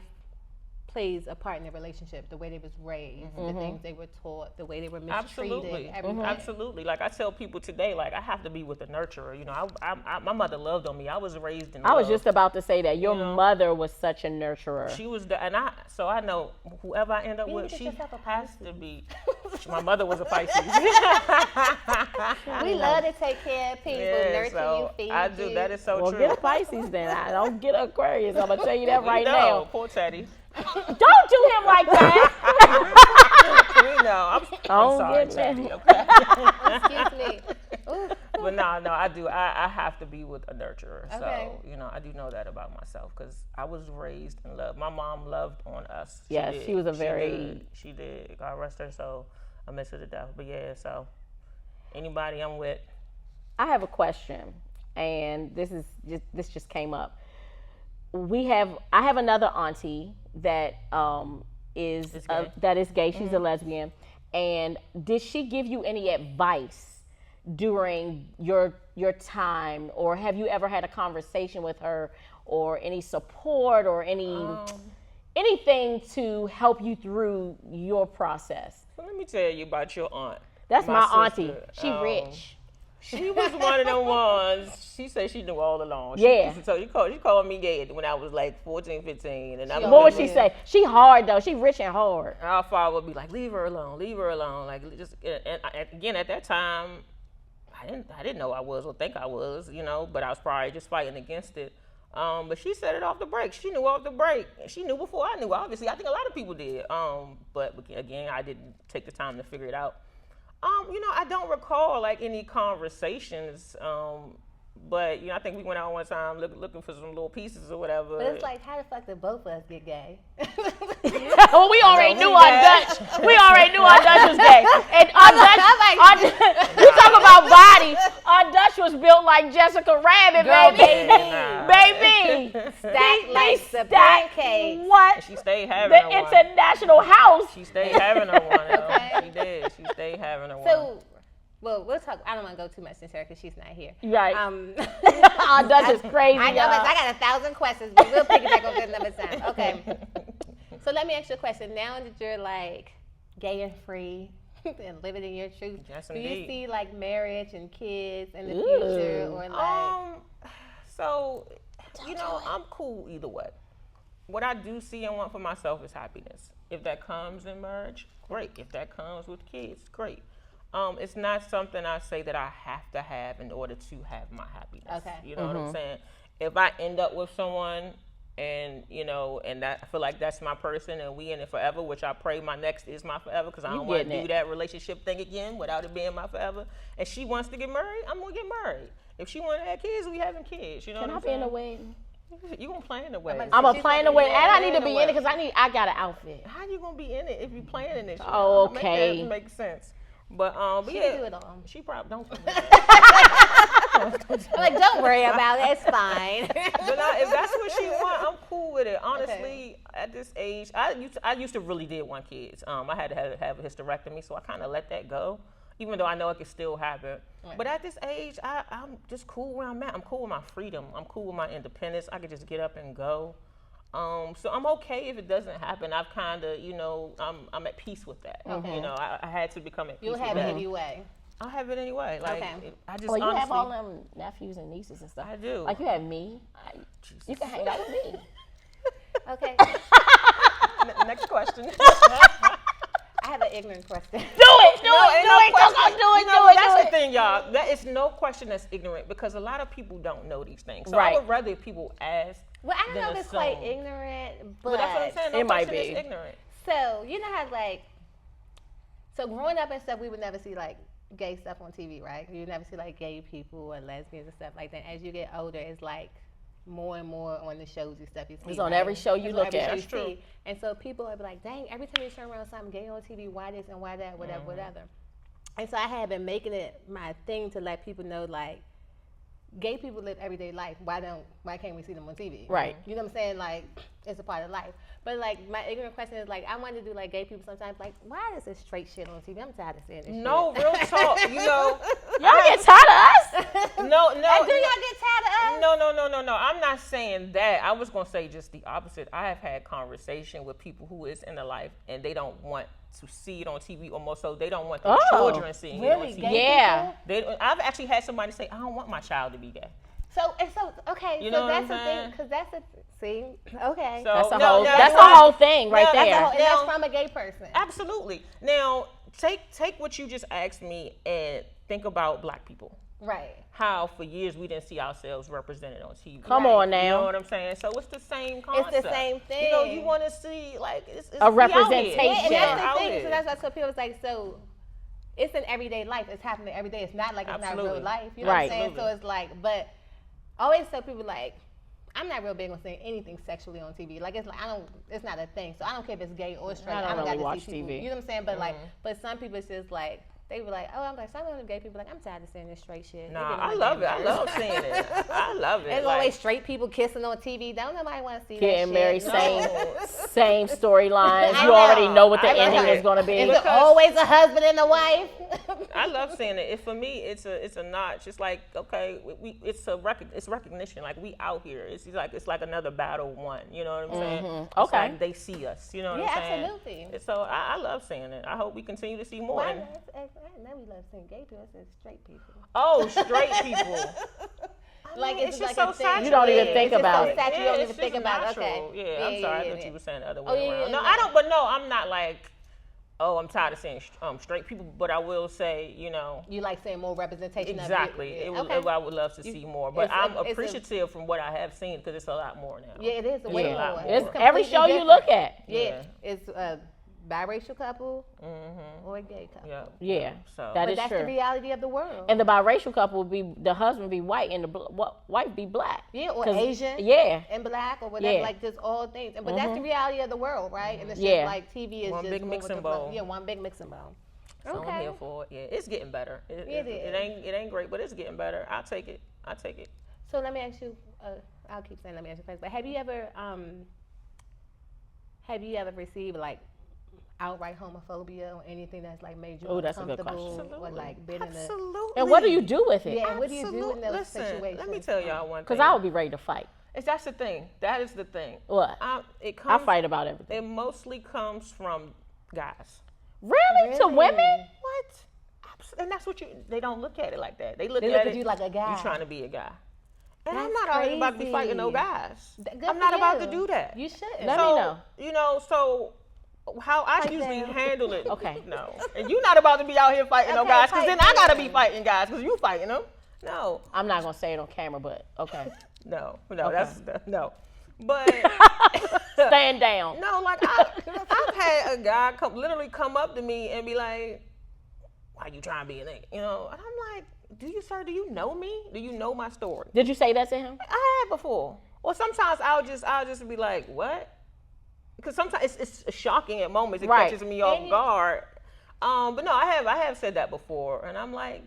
plays a part in their relationship. The way they was raised, the things they were taught, the way they were mistreated. Absolutely, Everything. absolutely. Like I tell people today, like I have to be with the nurturer. You know, my mother loved on me. I was raised in love. I was just about to say that your You know? mother was such a nurturer. She was the, and I know whoever I end up You with, need to she get yourself a has to be. My mother was a Pisces. We love to take care of people, nurture so you, feed I do. you. That is so Well, true. get a Pisces then. I don't get Aquarius. I'm gonna tell you that We right know, now. Poor Teddy. Don't do him like that. We know. I'm Don't sorry, get Teddy. me. Okay. Excuse me. Ooh. But no, I do. I have to be with a nurturer. Okay. So, you know, I do know that about myself because I was raised in love. My mom loved on us. Yes, did. she was a very- She did. God rest her soul. I miss her to death. But yeah, so anybody I'm with. I have a question, and this just came up. I have another auntie that is gay. that is gay. She's a lesbian. And did she give you any advice during your time, or have you ever had a conversation with her, or any support, or anything to help you through your process? So let me tell you about your aunt. That's my auntie. sister. She rich. She was one of them ones. She said she knew all along. Yeah. So she called me gay when I was like 14, 15. And What would she say? She hard though. She rich and hard. Our father would be like, leave her alone, leave her alone. Like, just, and again, at that time, I didn't know I was or think I was, you know, but I was probably just fighting against it. But she said it off the break. She knew off the break. She knew before I knew, obviously. I think a lot of people did. But again, I didn't take the time to figure it out. You know, I don't recall like any conversations. But you know, I think we went out one time looking for some little pieces or whatever. But it's like, how the fuck did both of us get gay? Well, we already knew our Dutch. We already knew our Dutch was gay. And our Dutch, you talk about body. Our Dutch was built like Jessica Rabbit, Girl, baby. Nah. Baby. Stacked like the Stacked. pancakes. What? She stayed having The her one. international house. She stayed having her one. Okay. She did. She stayed having her one. So, well, we'll talk. I don't want to go too much into her because she's not here. Right. Our Dutch is crazy. I know, y'all. but I got 1,000 questions, but we'll pick it back up another time. Okay. So let me ask you a question. Now that you're like gay and free and living in your truth, Yes, do you indeed. see like marriage and kids in the Ooh. future, or like? So, you know, I'm cool either way. What I do see and want for myself is happiness. If that comes in marriage, great. If that comes with kids, great. It's not something I say that I have to have in order to have my happiness. Okay. You know what I'm saying? If I end up with someone and, you know, and that I feel like that's my person and we in it forever, which I pray my next is my forever because I You don't want to getting do it. that relationship thing again without it being my forever. And she wants to get married, I'm going to get married. If she want to have kids, we having kids. You know Can what I I'm be in saying? the wedding? You gonna play in the wedding? I'm a She's plan gonna to be win, in and I the need to be in it wedding. because I got an outfit. How you gonna be in it if you planning it? Oh, Make okay. that make sense. But She yeah, can do it all. she probably don't. I'm like, don't worry about it. It's fine. But if that's what she want, I'm cool with it. Honestly, at this age, I used to really did want kids. I had to have a hysterectomy, so I kind of let that go, even though I know it could still happen. Right. But at this age, I'm just cool where I'm at. I'm cool with my freedom. I'm cool with my independence. I could just get up and go. So I'm okay if it doesn't happen. I've kind of, you know, I'm at peace with that. Okay. You know, I had to become at peace You'll with have it that. anyway. I'll have it anyway. Like, Okay. I just Well, you honestly, have all them nephews and nieces and stuff. I do. Like you have me. You can hang out with me. Okay. Next question. I have an ignorant question. Do it, do No, it, ain't do no it, question. Coco, do You it, know, do it, that's do the it. thing, y'all. That is no question that's ignorant because a lot of people don't know these things. So Right. I would rather people ask. Well, I don't know than if it's quite assume. ignorant, But that's what I'm saying. No It might question be. is ignorant. So you know how like, so growing up and stuff, we would never see like gay stuff on TV, right? You would never see like gay people or lesbians and stuff like that. As you get older, it's like more and more on the shows and stuff you see. It's on right? every show you It's on look every at. show you That's true. see. And so people are like, dang, every time you turn around something gay on TV, why this and why that, whatever, whatever. And so I have been making it my thing to let people know like, gay people live everyday life. Why can't we see them on TV? Right. You know what I'm saying? Like, it's a part of life. But like, my ignorant question is like, I want to do like gay people sometimes. Like, why is this straight shit on TV? I'm tired of seeing this. No, real talk. You know. Y'all get tired of us? No. And do y'all get tired of us? No. I'm not saying that. I was gonna say just the opposite. I have had conversation with people who is in the life and they don't want to see it on TV, or more so, they don't want their Oh, children seeing Really, it on TV. gay Yeah. people? I've actually had somebody say, I don't want my child to be gay. So okay. You so know what that's I'm the thing, saying? because that's the see. Okay. So- That's the No, whole. no, That's no. the whole thing right No, that's the there. whole- And that's Now- from a gay person. Absolutely. Now, take what you just asked me and think about black people. Right. How for years we didn't see ourselves represented on TV. Come on You know now. what I'm saying? So it's the same concept. same You know, thing. you want to see like it's A we out here. representation. Yeah, and We that's out the thing. here. So that's why so people was like, so it's in everyday life. It's happening every day. It's not like it's not Absolutely. real life. You know Right. what I'm saying? So it's like, but I always tell people like, I'm not real big on saying anything sexually on TV. Like it's like it's not a thing. So I don't care if it's gay or straight. I don't got really to watch see people. TV. You know what I'm saying? But like, but some people it's just like. They were like, oh, I'm like, some of them gay people like, I'm tired of seeing this straight shit. Nah, I love it. I love seeing it. I love it. There's Like, always straight people kissing on TV. Don't nobody want to see Getting that married, shit. same storylines. I You already know. know what the I love ending it. is going to Is be. it always a husband and a wife? I love seeing it. For me, it's a notch. It's like okay, it's recognition. Like we out here. It's like another battle won. You know what I'm saying? It's Okay. like they see us. You know what Yeah, I'm saying? absolutely. And so I love seeing it. I hope we continue to see more. Why? And- Now we love seeing gay people. It's straight people. oh, straight people. Like it's just like so a thing. saturated. You don't even think It's just about so it. saturated, you don't Yeah, even it's think just about it. natural. Okay. Yeah, I'm sorry. I thought you were saying the other way Oh, yeah, around. yeah, No, no. I don't. But no, I'm not like. Oh, I'm tired of seeing straight people. But I will say, you know. You like saying more representation Exactly. of I would love to see more. But it's a- I'm it's a- appreciative from what I have seen because it's a lot more now. Yeah, it is way Yeah. more. It's It's every completely show you different. look at. Yeah, Yeah. it's a biracial couple or a gay couple. Yeah. Yeah, So- that But is that's the true. reality of the world. And the biracial couple would be the husband be white and the wife be black. Yeah, or 'Cause- Asian. Yeah, And black or whatever, Yeah. like just all things. But that's the reality of the world, right? And it's Yeah. just like TV is One just big going with mixing the flow. bowl. Yeah, one big mixing bowl. So I'm here for it. Yeah, it's getting better. It is. It ain't great, but it's getting better. I'll take it. So let me ask you. I'll keep saying let me ask you first. But have you ever received like outright homophobia or anything that's like made you Oh, that's a good uncomfortable question. or like bitterness? Absolutely. and what do you do with it? Yeah, what do you do in those Listen, situations? let me tell y'all one thing. Because I would be ready to fight. That's the thing. That is the thing. What? It I comes. fight about everything. It mostly comes from guys. Really? To Really? women? What? And that's what they don't look at it like that. They look They at look it. at you like a guy. You trying to be a guy. And I'm That's not always about to be fighting no crazy. guys. Good I'm for not about to you. do that. You shouldn't. Let me know. You know, so how I Pipe usually down. handle it. Okay. No. And you're not about to be out here fighting no Okay, guys, because pipe then I gotta be down. fighting guys, because you fighting them. No. I'm not gonna say it on camera, but okay. No. Okay. No. But Stand down. no, like I've had a guy literally come up to me and be like, "Why you trying to be a nigga?" You know, and I'm like, "Do you, sir? Do you know me? Do you know my story?" Did you say that to him? I had before. Or sometimes I'll just be like, "What?" Because sometimes it's shocking at moments. It Right. catches me off guard. But no, I have said that before, and I'm like,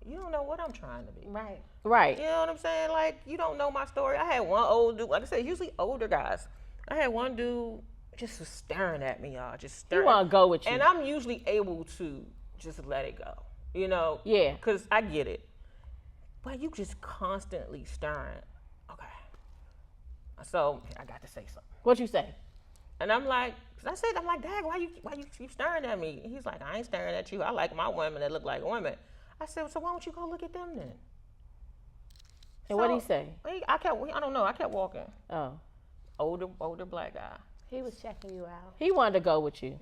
"You don't know what I'm trying to be." Right. Right. You know what I'm saying? Like, you don't know my story. I had one old dude, like I said, usually older guys. I had one dude just was staring at me, y'all, just He staring. wanna go with you. And I'm usually able to just let it go, you know? Yeah. Because I get it. But you just constantly staring. Okay. So I got to say something. What you say? And I'm like, I'm like, Dad, why you keep staring at me? He's like, I ain't staring at you. I like my women that look like women. I said, so why don't you go look at them then? And what did he say? I don't know. I kept walking. Oh, Older black guy. He was checking you out. he wanted to go with you.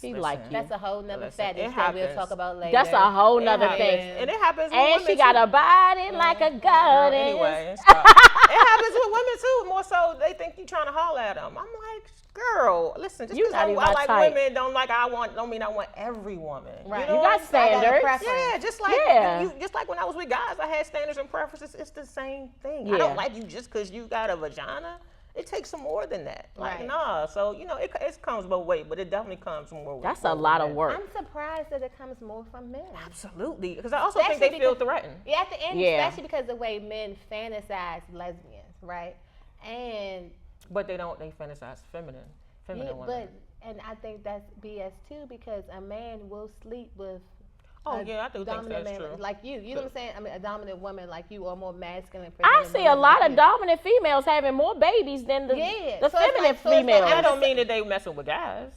He like you. That's a whole nother Listen, fetish it that we'll happens. talk about later. That's a whole nother It thing. happens. And it happens with And women she got too. a body like a goddess. Anyway, stop. It happens with women too. More so, they think you trying to holler at them. I'm like, girl, listen. Just You because not I even my like type. women, don't mean I want every woman. Right. You, know You what got I'm saying? I got a standards. preference. Yeah, just like Yeah. just like when I was with guys, I had standards and preferences. It's the same thing. Yeah. I don't like you just because you got a vagina. It takes some more than that. Like, Right. nah. So, it comes both ways, but it definitely comes more. That's more a lot of men. work. I'm surprised that it comes more from men. Absolutely. Because I also think Especially they feel because- threatened. Yeah, at the end, Yeah. especially because the way men fantasize lesbians, right? And But they fantasize feminine yeah, women. and I think that's BS too, because a man will sleep with Oh, a yeah, I do think dominant that's man true. like you. You know what I'm saying? I mean, a dominant woman like you, or more masculine. I presenting see a woman lot like of you. dominant females having more babies than the Yeah. the So it's feminine like- so it's like females. That don't mean that they messing with guys.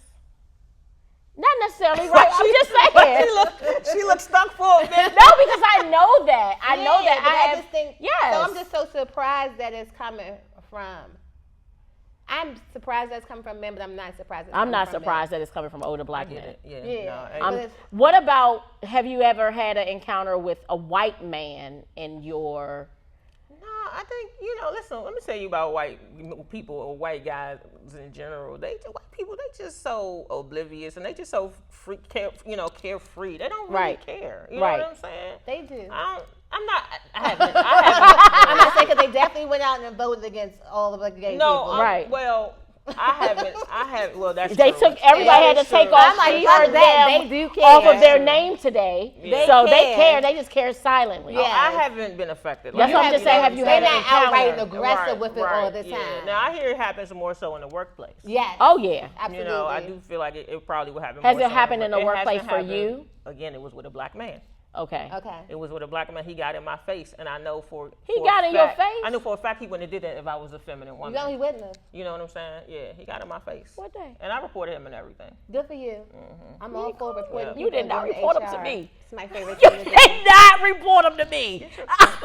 Not necessarily, right? I'm just saying. She looks stuck for a minute. No, because I know that. I know Yeah, that. but I have. just think. Yes. So I'm just so surprised that it's coming from. I'm surprised that's coming from men, but I'm not surprised. It's I'm coming not from surprised that it's coming from older I black get men. it. Yeah. Yeah. No, But I- it's- What about, have you ever had an encounter with a white man in your, No, I think listen. Let me tell you about white people or white guys in general. White people, they just so oblivious and they just so carefree. They don't really Right. care. You Right. know what I'm saying? They do. I'm not. I haven't. I'm not saying because they definitely went out and voted against all of the gay No, people. Right. Well, I haven't. Well, that's they true. took, everybody That had to is take true. off I'm like, she, fuck her, that. them They do care. off of their name today. They So they care. care, they just care silently. Yeah. I haven't been affected. That's what I'm just saying, have you They're had an not outright encounter? aggressive with it all the yeah. time. Now I hear it happens more so in the workplace. Yes. Oh, yeah. Absolutely. I do feel like it probably would happen. Has more it so happened in the it workplace hasn't for happened- you? Again, it was with a black man. Okay. Okay. It was with a black man. He got in my face, and I know for He for got a in your fact- face? I know for a fact he wouldn't have did that if I was a feminine You woman. know he wouldn't have. You know what I'm saying? Yeah, he got in my face. What day? And I reported him and everything. Good for you. I'm all for reporting. Yeah. You did people not and report going them to me. It's my favorite You thing to do. did not report them to me.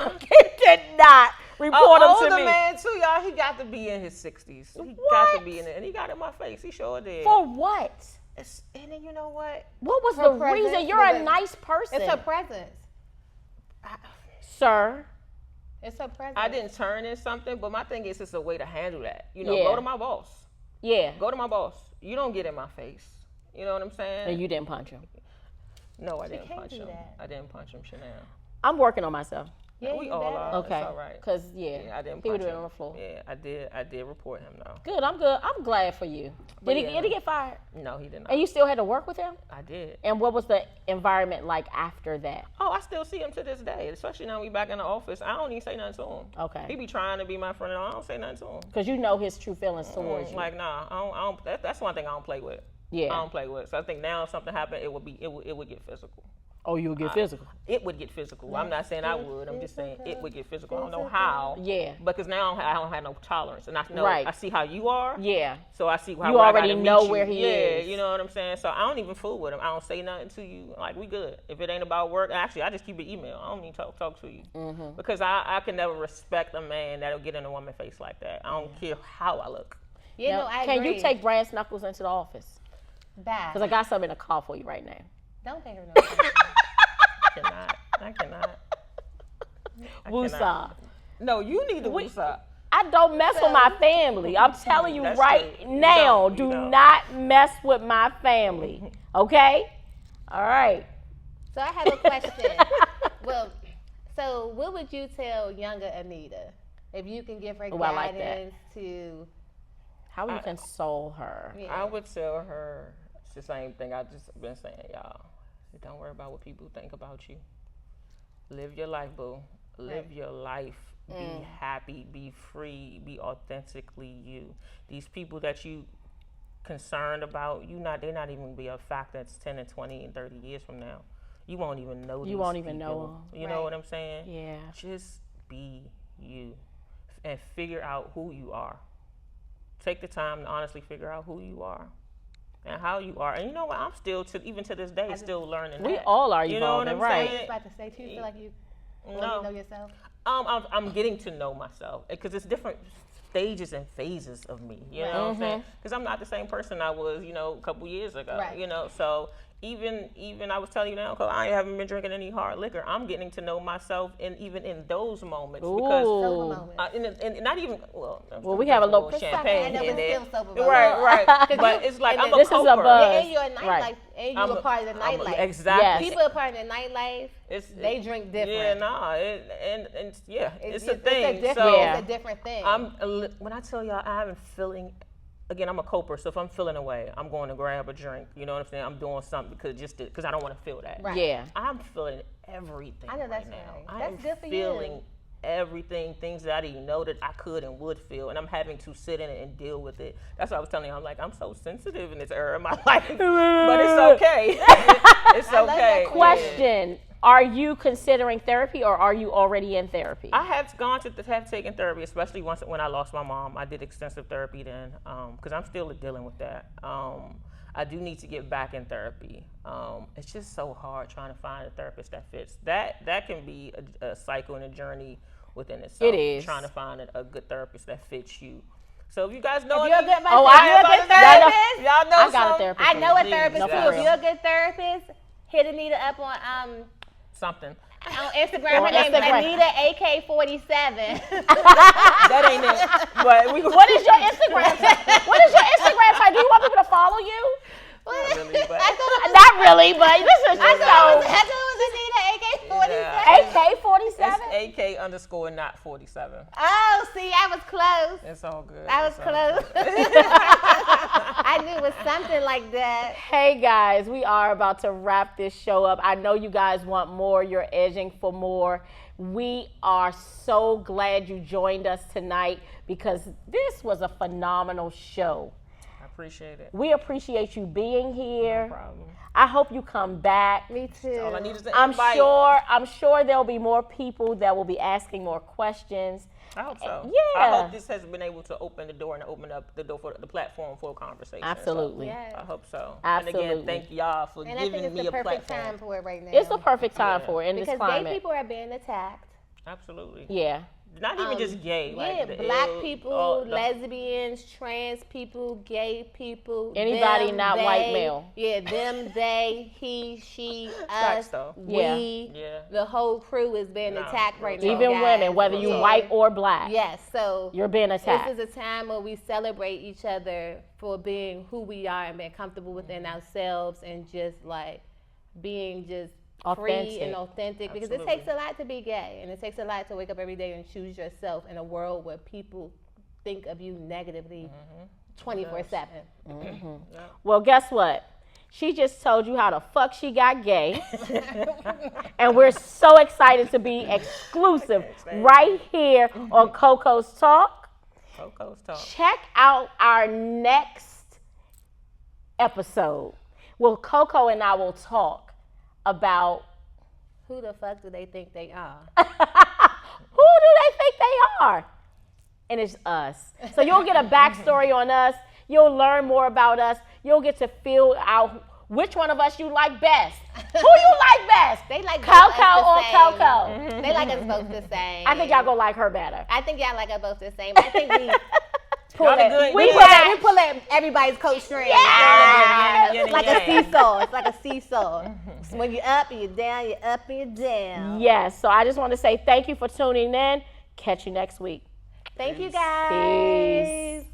You did not report them older to me. man too, y'all. He got to be in his 60s. He got to be in it, and he got in my face. He sure did. For what? And then you know what? What was Her the reason? presence You're a was a- nice person. It's her presence. Sir. It's her presence. I didn't turn in something, but my thing is it's a way to handle that. Yeah. Go to my boss. Yeah. Go to my boss. You don't get in my face. You know what I'm saying? And you didn't punch him. No, I didn't can't punch do him. that. I didn't punch him, Chanel. I'm working on myself. Yeah, We you all better. are. Okay. It's all right. Because, yeah, Yeah, I didn't he would punch have been him. on the floor. Yeah, I did report him though. Good. I'm good. I'm glad for you. But Did yeah. he get fired? No, he did not. And you still had to work with him? I did. And what was the environment like after that? Oh, I still see him to this day, especially now we back in the office. I don't even say nothing to him. Okay. He be trying to be my friend, and I don't say nothing to him. Because you know his true feelings towards you. Like, nah, I don't that's one thing I don't play with. Yeah. I don't play with. So I think now if something happened, it would get physical. Oh, you'll get physical. It would get physical. I'm not saying I would. I'm just saying it would get physical. I don't know how. Yeah. Because now I don't have no tolerance, and I know Right. I see how you are. Yeah. So I see how You where I already gotta know meet you. where he yeah, is. you know what I'm saying. So I don't even fool with him. I don't say nothing to you. Like, we good. If it ain't about work, actually I just keep an email. I don't even talk to you because I can never respect a man that'll get in a woman's face like that. I don't care how I look. Yeah, Now, no, I can agree. you take brass knuckles into the office? Bye. Because I got something in the car for you right now. Don't take her no attention. I cannot. Woosah. No, you need to woosah. I don't mess with my family. I'm telling you That's right true. You now, don't. do You don't. not mess with my family. Okay? All right. So I have a question. Well, so what would you tell younger Anita if you can give her Oh, I like that. guidance to? How will you console her? Yeah. I would tell her it's the same thing I just been saying, y'all. Don't worry about what people think about you. Live your life, boo. Live Right. your life. Be happy. Be free. Be authentically you. These people that you concerned about, they're not even be a fact that's 10 and 20 and 30 years from now. You won't even know these You won't even people. know 'em. You know Right. what I'm saying? Yeah. Just be you and figure out who you are. Take the time to honestly figure out who you are and how you are. And you know what? I'm still, even to this day, still learning We that. all are You know what evolving, I'm right? I was saying? about to say, do you feel like you No. know yourself? I'm getting to know myself because it's different stages and phases of me. You know what I'm saying? Because I'm not the same person I was, a couple years ago. Right. So even I was telling you now, because I haven't been drinking any hard liquor. I'm getting to know myself, even in those moments, because Sober moment. and not even Well, we have a little champagne I know in it's it. still sober moment. Right. But it's like I'm a This is a coper. buzz. And you're a nightlife, Right. and you're a part of the nightlife. Exactly. Yes. People are part of the nightlife. They drink different. Yeah, nah, it's a It's thing. Yeah. It's a different thing. When I tell y'all I haven't feeling, again, I'm a coper, so if I'm feeling away, I'm going to grab a drink. You know what I'm saying? I'm doing something because I don't want to feel that. Right. Yeah. I'm feeling everything. I know that's right now. right. I That's am good for you. feeling everything, things that I didn't know that I could and would feel, and I'm having to sit in it and deal with it. That's what I was telling you. I'm like, I'm so sensitive in this era of my life, but it's okay. It's okay. that Question: Are you considering therapy, or are you already in therapy? I have taken therapy, especially when I lost my mom. I did extensive therapy then, because I'm still dealing with that. I do need to get back in therapy. It's just so hard trying to find a therapist that fits. That can be a cycle and a journey within itself. It is. Trying to find a good therapist that fits you. So if you guys know If you're a any- good, Oh, if you're a good therapist, y'all know I got a some- therapist. I know a Please, therapist No, too. for If real. you're a good therapist, hit Anita up on something. Instagram. Her On name is Instagram. Anita AK47. That ain't it. But we What is your Instagram? What is your Instagram? Like, do you want people to follow you? Not really, but Not really, but this is I just thought so. it was Anita AK47. Yeah. AK-47. it's AK _ not 47. Oh, see, I was close. It's all good. I was It's all close. good. I knew it was something like that. Hey guys, we are about to wrap this show up. I know you guys want more. You're edging for more. We are so glad you joined us tonight because this was a phenomenal show. I appreciate it. We appreciate you being here. No problem. I hope you come back. Me too. All I need is an I'm invite. sure there'll be more people that will be asking more questions. I hope so. Yeah. I hope this has been able to open the door and open up the door for the platform for a conversation. Absolutely. So, Yes. I hope so. Absolutely. And again, thank y'all for And I think giving it's me the a perfect platform. time for it right now. It's the perfect time Yeah. for it in this because gay climate. people are being attacked. Absolutely. Yeah. Not even just gay. Yeah, like black people, the- lesbians, trans people, gay people. Anybody them, not they, white male. Yeah, them, they, he, she, Facts, us, though. we. Yeah. The whole crew is being Nah, attacked right now. Even guys. women, whether you Yeah. white or black, Yes, so you're being attacked. this is a time where we celebrate each other for being who we are and being comfortable within ourselves and just like being just free Authentic. and authentic because Absolutely. it takes a lot to be gay and it takes a lot to wake up every day and choose yourself in a world where people think of you negatively 24/7. Well, guess what? She just told you how the fuck she got gay. And we're so excited to be exclusive right here on Coco's Talk. Coco's Talk. Check out our next episode. Well, Coco and I will talk about Who the fuck do they think they are? who do they think they are? And it's us. So you'll get a backstory on us. You'll learn more about us. You'll get to feel out which one of us you like best. Who you like best? They like both Coco us or the same. Coco? They like us both the same. I think y'all gonna like her better. I think y'all like us both the same. I think we pull Y'all the at good- we yeah. pull at- everybody's coat string. Yeah. Yin and Like a yang. seesaw. It's like a seesaw. So when you're up and you're down, you're up and you're down. Yes. So I just want to say thank you for tuning in. Catch you next week. Thank you Peace. guys. Peace.